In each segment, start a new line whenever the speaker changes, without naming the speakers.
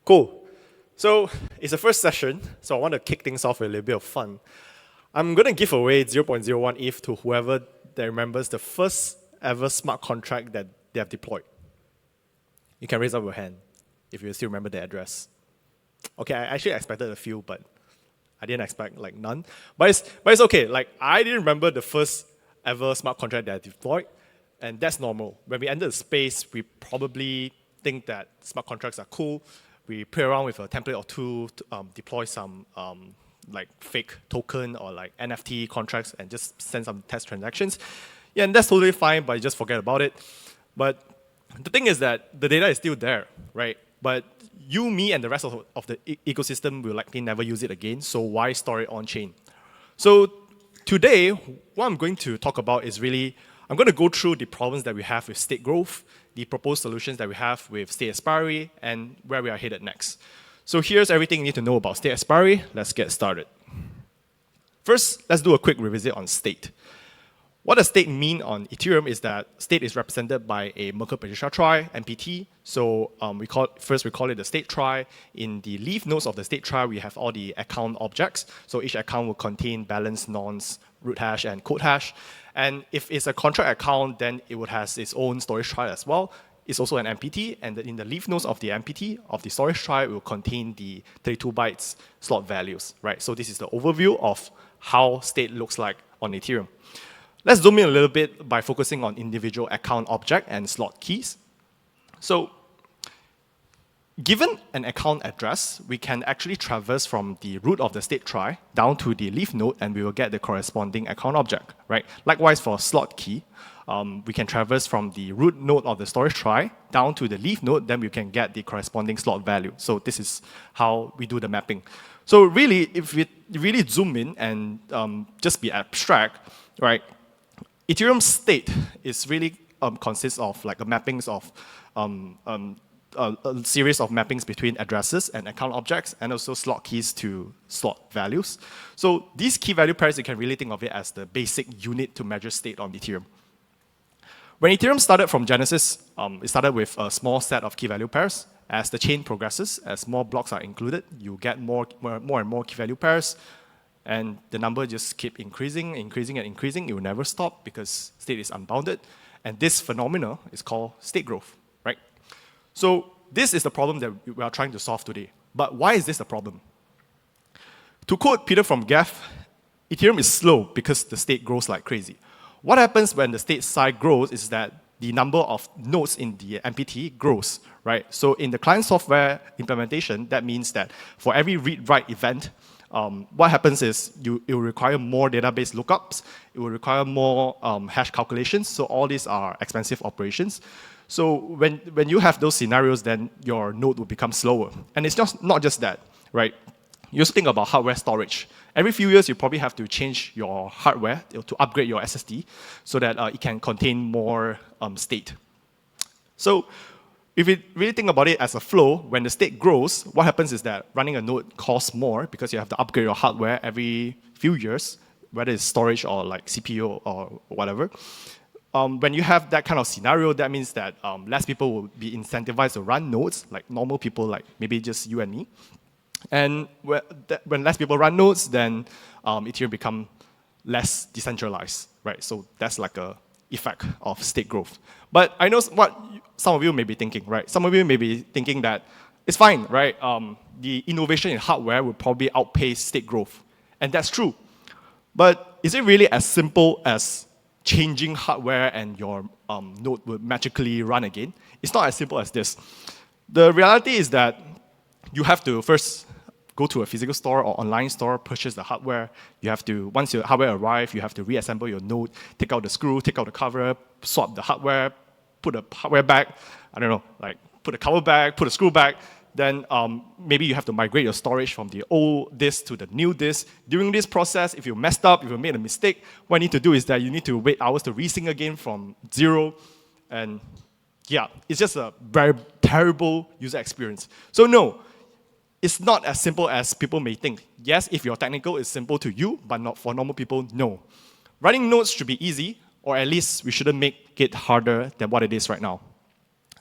Cool. So it's the first session, so I want to kick things off with a little bit of fun. I'm going to give away 0.01 ETH to whoever that remembers the first ever smart contract that they have deployed. You can raise up your hand if you still remember the address. Okay, I actually expected a few, but I didn't expect like none. But it's okay. Like I didn't remember the first ever smart contract that I deployed, and that's normal. When we enter the space, we probably think that smart contracts are cool. We play around with a template or two to deploy some like fake token or like NFT contracts and just send some test transactions. Yeah, and that's totally fine, but you just forget about it. But the thing is that the data is still there, right? But you, me, and the rest of the ecosystem will likely never use it again, so why store it on-chain? So today, what I'm going to talk about is really, I'm going to go through the problems that we have with state growth, the proposed solutions that we have with state expiry, and where we are headed next. So here's everything you need to know about state expiry. Let's get started. First, let's do a quick revisit on state. What does state mean on Ethereum is that state is represented by a Merkle-Patricia tree, MPT. So we call it the state tree. In the leaf nodes of the state tree, we have all the account objects. So each account will contain balance, nonce, root hash, and code hash. And if it's a contract account, then it would have its own storage tree as well. It's also an MPT, and in the leaf nodes of the MPT, of the storage tree, it will contain the 32 bytes slot values, right? So this is the overview of how state looks like on Ethereum. Let's zoom in a little bit by focusing on individual account object and slot keys. So given an account address, we can actually traverse from the root of the state tree down to the leaf node, and we will get the corresponding account object, right? Likewise, for slot key, we can traverse from the root node of the storage tree down to the leaf node, then we can get the corresponding slot value. So this is how we do the mapping. So really, if we really zoom in and just be abstract, right? Ethereum state is really consists of like a mappings of a series of mappings between addresses and account objects, and also slot keys to slot values. So these key value pairs, you can really think of it as the basic unit to measure state on Ethereum. When Ethereum started from Genesis, it started with a small set of key value pairs. As the chain progresses, as more blocks are included, you get more and more key value pairs, and the number just keep increasing. It will never stop because state is unbounded. And this phenomena is called state growth, right? So this is the problem that we are trying to solve today. But why is this a problem? To quote Peter from Geth, Ethereum is slow because the state grows like crazy. What happens when the state size grows is that the number of nodes in the MPT grows, right? So in the client software implementation, that means that for every read-write event, what happens is it will require more database lookups, it will require more hash calculations, so all these are expensive operations. So when you have those scenarios, then your node will become slower. And it's not just that, right? You also think about hardware storage. Every few years, you probably have to change your hardware to upgrade your SSD so that it can contain more state. So if you really think about it as a flow, when the state grows, what happens is that running a node costs more because you have to upgrade your hardware every few years, whether it's storage or like CPU or whatever. When you have that kind of scenario, that means that less people will be incentivized to run nodes, like normal people, like maybe just you and me. And when less people run nodes, then Ethereum become less decentralized, right? So that's like a effect of state growth. But I know what some of you may be thinking, right? Some of you may be thinking that it's fine, right? The innovation in hardware will probably outpace state growth. And that's true. But is it really as simple as changing hardware and your node will magically run again? It's not as simple as this. The reality is that you have to first go to a physical store or online store, purchase the hardware. You have to, once your hardware arrives, you have to reassemble your node, take out the screw, take out the cover, swap the hardware, put the hardware back, I don't know, like put the cover back, put a screw back. Then maybe you have to migrate your storage from the old disk to the new disk. During this process, if you messed up, if you made a mistake, what you need to do is that you need to wait hours to resync again from zero. And yeah, it's just a very terrible user experience. So no, it's not as simple as people may think. Yes, if you're technical, it's simple to you, but not for normal people, no. Running nodes should be easy, or at least we shouldn't make it harder than what it is right now.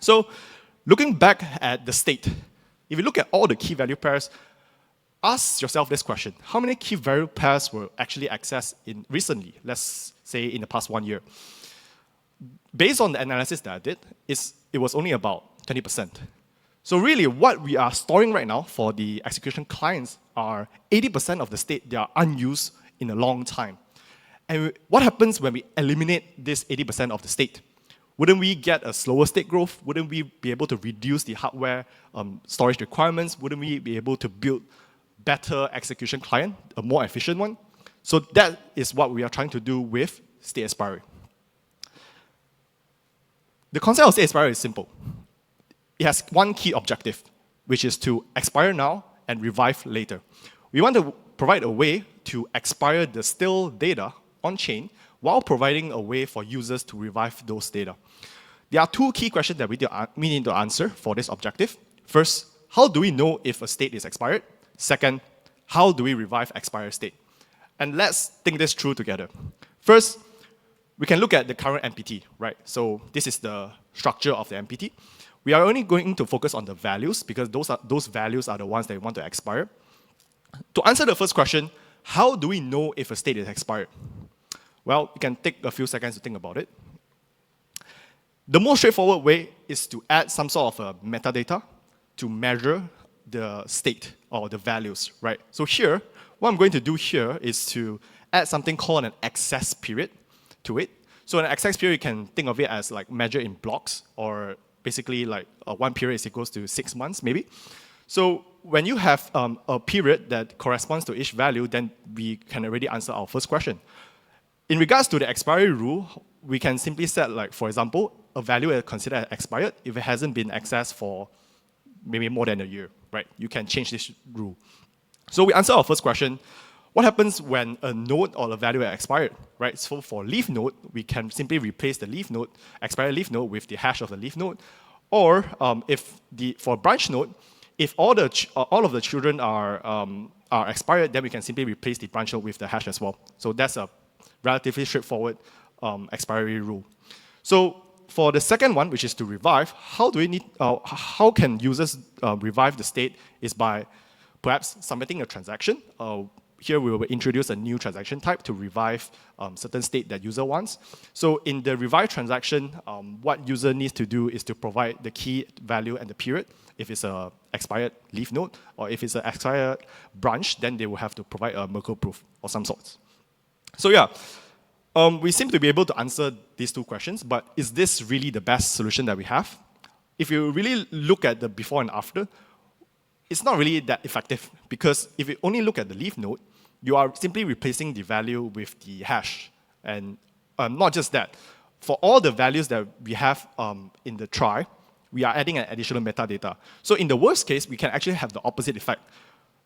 So looking back at the state, If you look at all the key value pairs, ask yourself this question. How many key value pairs were actually accessed recently, let's say in the past 1 year? Based on the analysis that I did, it was only about 20%. So really, what we are storing right now for the execution clients are 80% of the state that are unused in a long time. And what happens when we eliminate this 80% of the state? Wouldn't we get a slower state growth? Wouldn't we be able to reduce the hardware storage requirements? Wouldn't we be able to build better execution client, a more efficient one? So that is what we are trying to do with state expiry. The concept of state expiry is simple. It has one key objective, which is to expire now and revive later. We want to provide a way to expire the stale data on-chain while providing a way for users to revive those data. There are two key questions that we need to answer for this objective. First, how do we know if a state is expired? Second, how do we revive expired state? And let's think this through together. First, we can look at the current MPT, right? So this is the structure of the MPT. We are only going to focus on the values because those values are the ones that we want to expire. To answer the first question, how do we know if a state is expired? Well, you can take a few seconds to think about it. The most straightforward way is to add some sort of a metadata to measure the state or the values, right? So here, what I'm going to do here is to add something called an access period to it. So an access period, you can think of it as like measured in blocks, or basically like one period is equals to 6 months maybe. So when you have a period that corresponds to each value, then we can already answer our first question. In regards to the expiry rule, we can simply set, like, for example, a value is considered as expired if it hasn't been accessed for maybe more than a year, right? You can change this rule. So we answer our first question. What happens when a node or a value is expired, right? So for leaf node, we can simply replace the leaf node, expired leaf node, with the hash of the leaf node. Or for branch node, if all of the children are expired, then we can simply replace the branch node with the hash as well. So that's a relatively straightforward expiry rule. So for the second one, which is to revive, how can users revive the state is by perhaps submitting a transaction. Here we will introduce a new transaction type to revive certain state that user wants. So in the revive transaction, what user needs to do is to provide the key value and the period. If it's an expired leaf node, or if it's an expired branch, then they will have to provide a Verkle proof of some sorts. So yeah, we seem to be able to answer these two questions, but is this really the best solution that we have? If you really look at the before and after, it's not really that effective, because if you only look at the leaf node, you are simply replacing the value with the hash. And not just that, for all the values that we have in the try, we are adding an additional metadata. So in the worst case, we can actually have the opposite effect.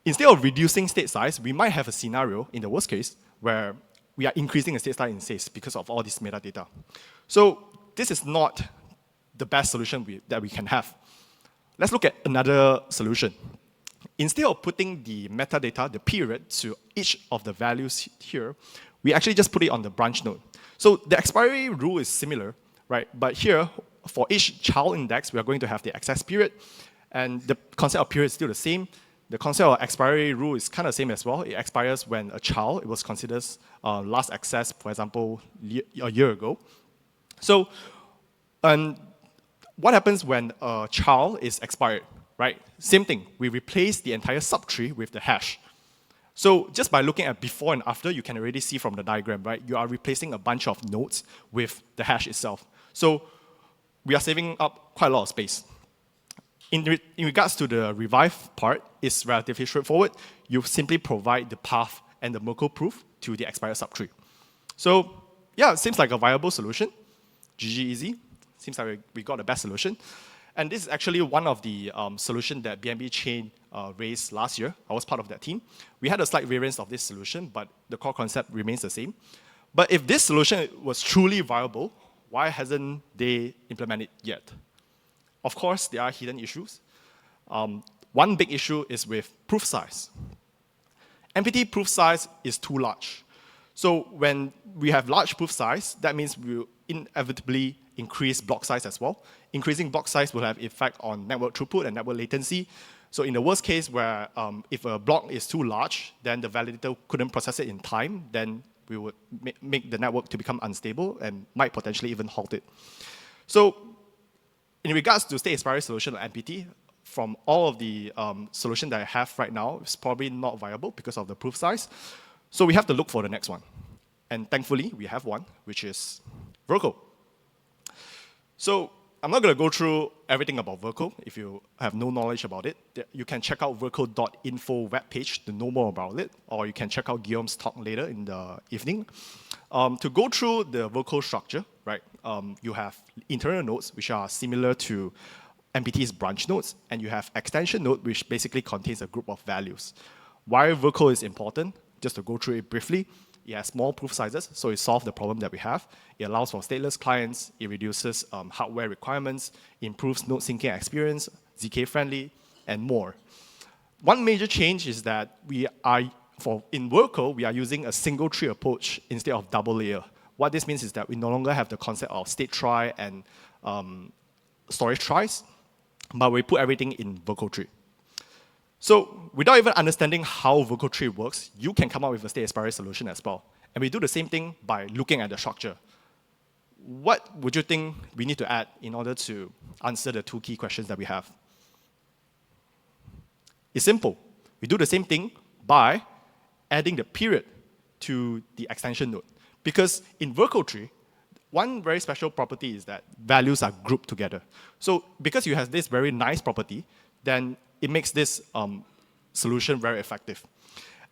Instead of reducing state size, we might have a scenario, in the worst case, where we are increasing the state size in size because of all this metadata. So this is not the best solution that we can have. Let's look at another solution. Instead of putting the metadata, the period, to each of the values here, we actually just put it on the branch node. So the expiry rule is similar, right? But here, for each child index, we are going to have the access period, and the concept of period is still the same. The concept of expiry rule is kind of the same as well. It expires when a child, it was considered last accessed, for example, a year ago. So, what happens when a child is expired, right? Same thing. We replace the entire subtree with the hash. So just by looking at before and after, you can already see from the diagram, right? You are replacing a bunch of nodes with the hash itself. So we are saving up quite a lot of space. In regards to the revive part, it's relatively straightforward. You simply provide the path and the Verkle proof to the expired subtree. So yeah, it seems like a viable solution. GG easy. Seems like we got the best solution. And this is actually one of the solutions that BNB Chain raised last year. I was part of that team. We had a slight variance of this solution, but the core concept remains the same. But if this solution was truly viable, why hasn't they implemented it yet? Of course, there are hidden issues. One big issue is with proof size. MPT proof size is too large. So when we have large proof size, that means we will inevitably increase block size as well. Increasing block size will have effect on network throughput and network latency. So in the worst case where if a block is too large, then the validator couldn't process it in time, then we would make the network to become unstable and might potentially even halt it. So in regards to state expiry solution or MPT, from all of the solutions that I have right now, it's probably not viable because of the proof size. So we have to look for the next one. And thankfully, we have one, which is Verkle. So I'm not going to go through everything about Verkle. If you have no knowledge about it, you can check out verkle.info webpage to know more about it, or you can check out Guillaume's talk later in the evening. To go through the Verkle structure, right, you have internal nodes, which are similar to MPT's branch nodes, and you have extension node, which basically contains a group of values. Why Verkle is important, just to go through it briefly, it has small proof sizes, so it solves the problem that we have. It allows for stateless clients, it reduces hardware requirements, improves node syncing experience, ZK friendly, and more. One major change is that in Verkle, we are using a single tree approach instead of double layer. What this means is that we no longer have the concept of state trie and storage tries, but we put everything in Verkle tree. So without even understanding how Verkle tree works, you can come up with a state expiry solution as well. And we do the same thing by looking at the structure. What would you think we need to add in order to answer the two key questions that we have? It's simple. We do the same thing by adding the period to the extension node. Because in Verkle tree, one very special property is that values are grouped together. So because you have this very nice property, then it makes this solution very effective.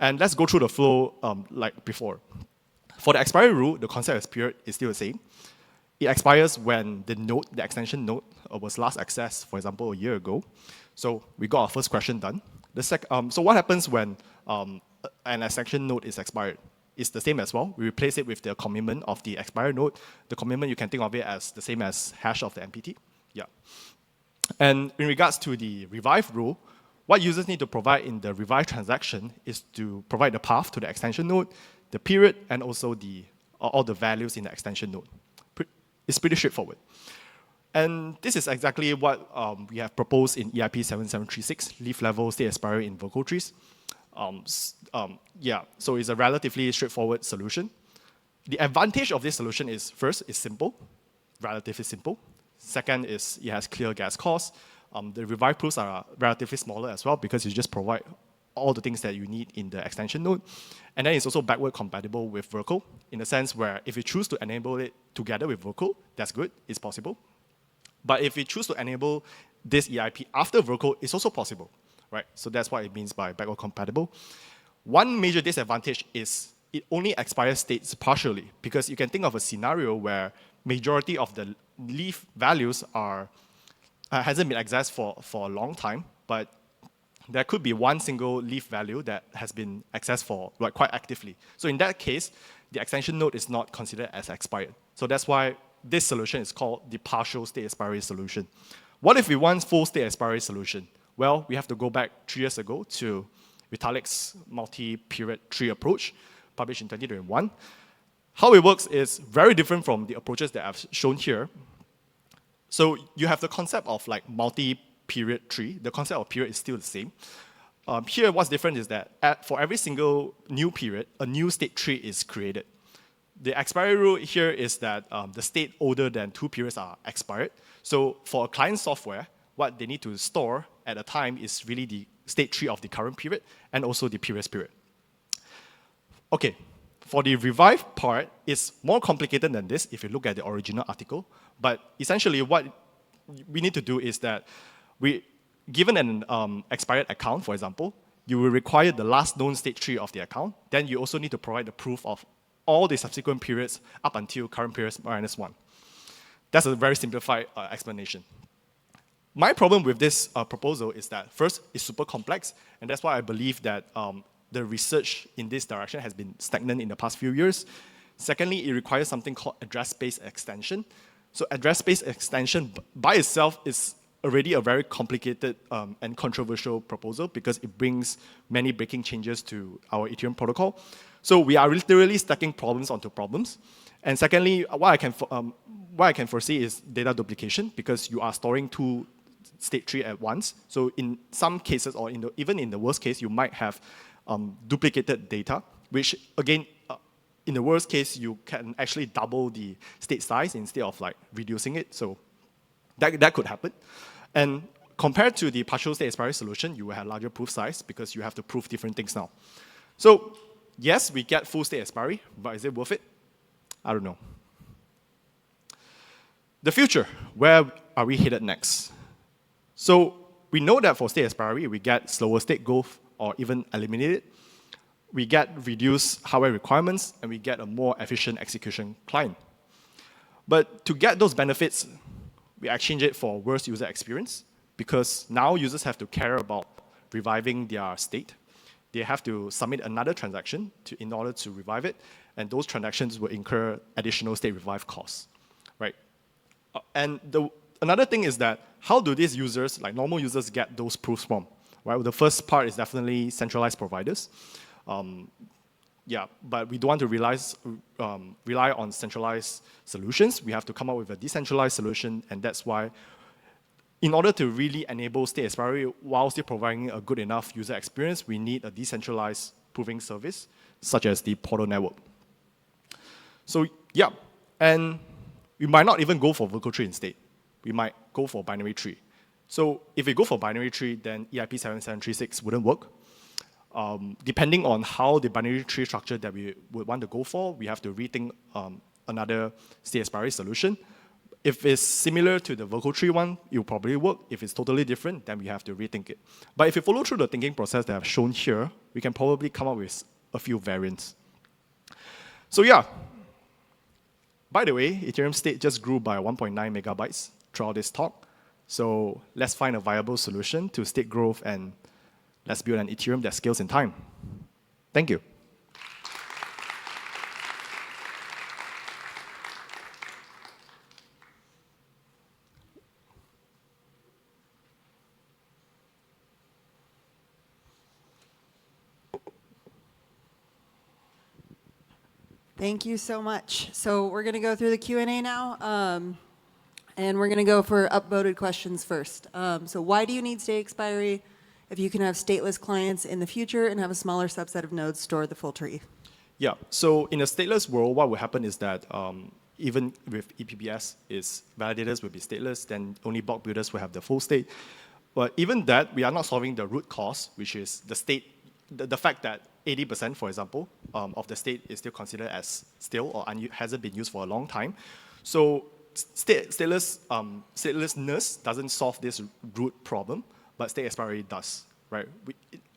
And let's go through the flow like before. For the expiry rule, the concept of period is still the same. It expires when the extension node was last accessed, for example, a year ago. So we got our first question done. So what happens when an extension node is expired? It's the same as well. We replace it with the commitment of the expired node. The commitment, you can think of it as the same as hash of the MPT. Yeah. And in regards to the revive rule, what users need to provide in the revive transaction is to provide the path to the extension node, the period, and also all the values in the extension node. It's pretty straightforward. And this is exactly what we have proposed in EIP 7736, leaf level state expiry in Verkle trees. So it's a relatively straightforward solution. The advantage of this solution is, first, it's simple, relatively simple. Second is it has clear gas costs. The revive proofs are relatively smaller as well because you just provide all the things that you need in the extension node. And then it's also backward compatible with Verkle in the sense where if you choose to enable it together with Verkle, that's good, it's possible. But if you choose to enable this EIP after Verkle, it's also possible, right? So that's what it means by backward compatible. One major disadvantage is it only expires states partially because you can think of a scenario where majority of the leaf values hasn't been accessed for a long time, but there could be one single leaf value that has been accessed for quite actively. So in that case, the extension node is not considered as expired. So that's why this solution is called the partial state expiry solution. What if we want full state expiry solution? Well, we have to go back 3 years ago to Vitalik's multi-period tree approach, published in 2021. How it works is very different from the approaches that I've shown here. So you have the concept of multi-period tree. The concept of period is still the same. Here, what's different is that for every single new period, a new state tree is created. The expiry rule here is that the state older than 2 periods are expired. So for a client software, what they need to store at a time is really the state tree of the current period and also the previous period. Okay, for the revive part, it's more complicated than this if you look at the original article. But essentially what we need to do is that given an expired account, for example, you will require the last known state tree of the account. Then you also need to provide the proof of all the subsequent periods up until current periods -1. That's a very simplified explanation. My problem with this proposal is that, first, it's super complex, and that's why I believe that the research in this direction has been stagnant in the past few years. Secondly, it requires something called address-based extension. So address-based extension by itself is already a very complicated and controversial proposal because it brings many breaking changes to our Ethereum protocol. So we are literally stacking problems onto problems. And secondly, what I can foresee is data duplication because you are storing two state tree at once. So in some cases, or even in the worst case, you might have duplicated data, which again, in the worst case, you can actually double the state size instead of like reducing it. So that could happen. And compared to the partial state expiry solution, you will have larger proof size because you have to prove different things now. So yes, we get full state expiry, but is it worth it? I don't know. The future, where are we headed next? So we know that for state expiry, we get slower state growth or even eliminate it. We get reduced hardware requirements, and we get a more efficient execution client. But to get those benefits, we exchange it for worse user experience, because now users have to care about reviving their state. They have to submit another transaction in order to revive it, and those transactions will incur additional state revive costs, right? And another thing is that how do these users, like normal users, get those proofs from? Right? Well, the first part is definitely centralized providers. Yeah, but we don't want to rely on centralized solutions. We have to come up with a decentralized solution, and that's why, in order to really enable state expiry while still providing a good enough user experience, we need a decentralized proving service, such as the portal network. So yeah, and we might not even go for Verkle tree instead. We might go for binary tree. So if we go for binary tree, then EIP 7736 wouldn't work. Depending on how the binary tree structure that we would want to go for, we have to rethink another state expiry solution. If it's similar to the Verkle tree one, it will probably work. If it's totally different, then we have to rethink it. But if you follow through the thinking process that I've shown here, we can probably come up with a few variants. So yeah. By the way, Ethereum state just grew by 1.9 megabytes throughout this talk. So let's find a viable solution to state growth, and let's build an Ethereum that scales in time. Thank you.
Thank you so much. So we're going to go through the Q&A now, and we're going to go for upvoted questions first. So why do you need state expiry if you can have stateless clients in the future and have a smaller subset of nodes store the full tree?
Yeah, so in a stateless world, what will happen is that even with EPBS, validators will be stateless, then only block builders will have the full state. But even that, we are not solving the root cause, which is the state, the fact that 80%, for example, of the state is still considered as stale or hasn't been used for a long time. So statelessness doesn't solve this root problem, but state expiry does, right?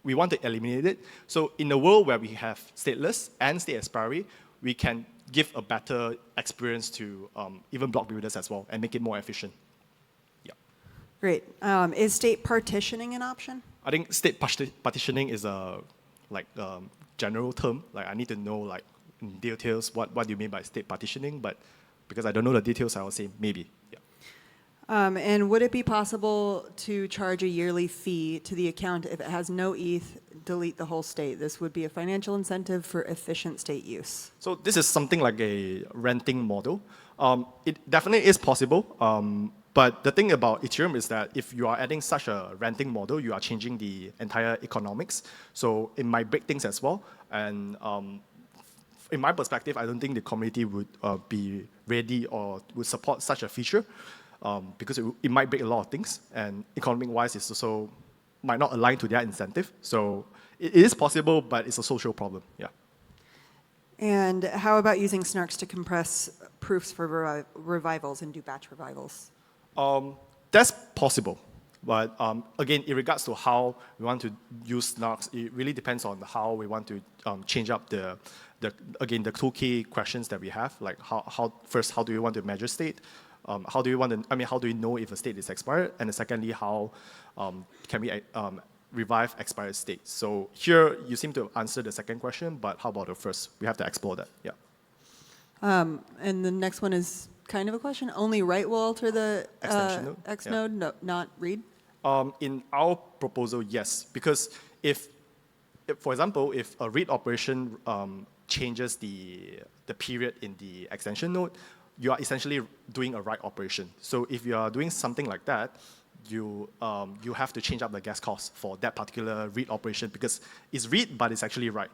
We want to eliminate it. So in a world where we have stateless and state expiry, we can give a better experience to even block builders as well and make it more efficient. Yeah.
Great. Is state partitioning an option?
I think state partitioning is a general term. Like I need to know like in details what do you mean by state partitioning, but because I don't know the details, I will say maybe. Yeah.
And would it be possible to charge a yearly fee to the account if it has no ETH, delete the whole state? This would be a financial incentive for efficient state use.
So this is something like a renting model. It definitely is possible. But the thing about Ethereum is that if you are adding such a renting model, you are changing the entire economics. So it might break things as well. And in my perspective, I don't think the community would be ready or would support such a feature because it might break a lot of things. And economic-wise, it also might not align to their incentive. So it is possible, but it's a social problem. Yeah.
And how about using snarks to compress proofs for revivals and do batch revivals?
That's possible, but again, in regards to how we want to use snarks, it really depends on how we want to change up the two key questions that we have, like first, how do we want to measure state? How do we know if a state is expired? And secondly, how can we revive expired states? So here, you seem to answer the second question, but how about the first? We have to explore that, yeah.
And the next one is kind of a question. Only write will alter the X node, no, not read?
In our proposal, yes, because if, for example, if a read operation changes the period in the extension node, you are essentially doing a write operation. So if you are doing something like that, you have to change up the gas cost for that particular read operation because it's read, but it's actually write.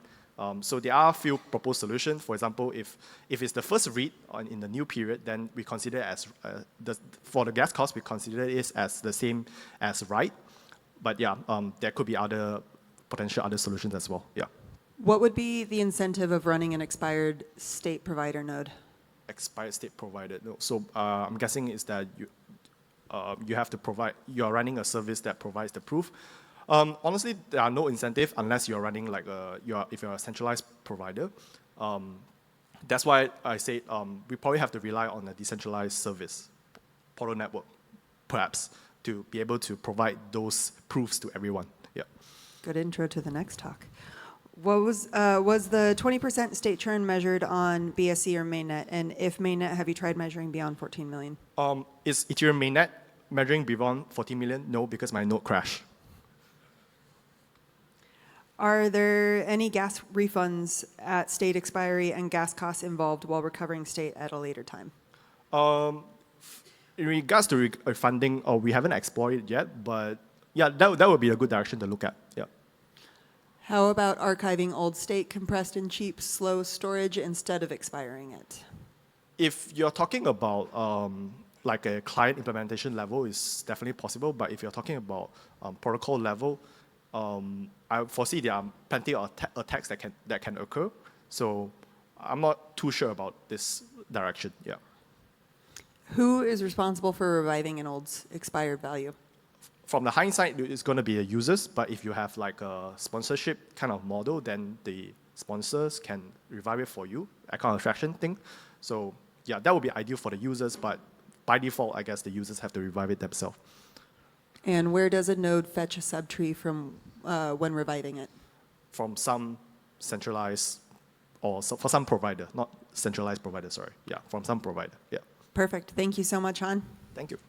So there are a few proposed solutions. For example, if it's the first read in the new period, then we consider as for the gas cost, we consider it as the same as write. But yeah, there could be potential other solutions as well. Yeah.
What would be the incentive of running an expired state provider node?
Expired state provider. No. So I'm guessing is that you have to provide. You are running a service that provides the proof. Honestly, there are no incentive unless you're running like if you're a centralized provider. That's why I say we probably have to rely on a decentralized service, portal network, perhaps, to be able to provide those proofs to everyone. Yeah.
Good intro to the next talk. What was the 20% state churn measured on BSC or mainnet? And if mainnet, have you tried measuring beyond 14 million?
Is Ethereum mainnet measuring beyond 14 million? No, because my node crashed.
Are there any gas refunds at state expiry and gas costs involved while recovering state at a later time?
In regards to funding, we haven't explored it yet, but yeah, that would be a good direction to look at. Yeah.
How about archiving old state compressed and cheap, slow storage instead of expiring it?
If you're talking about like a client implementation level, it's definitely possible. But if you're talking about protocol level, I foresee there are plenty of attacks that can occur. So I'm not too sure about this direction. Yeah.
Who is responsible for reviving an old expired value?
From the hindsight, it's going to be the users. But if you have like a sponsorship kind of model, then the sponsors can revive it for you, account abstraction thing. So yeah, that would be ideal for the users. But by default, I guess the users have to revive it themselves.
And where does a node fetch a subtree from when reviving it?
From some centralized, or for some provider, not centralized provider, sorry. Yeah, from some provider, yeah.
Perfect. Thank you so much, Han.
Thank you.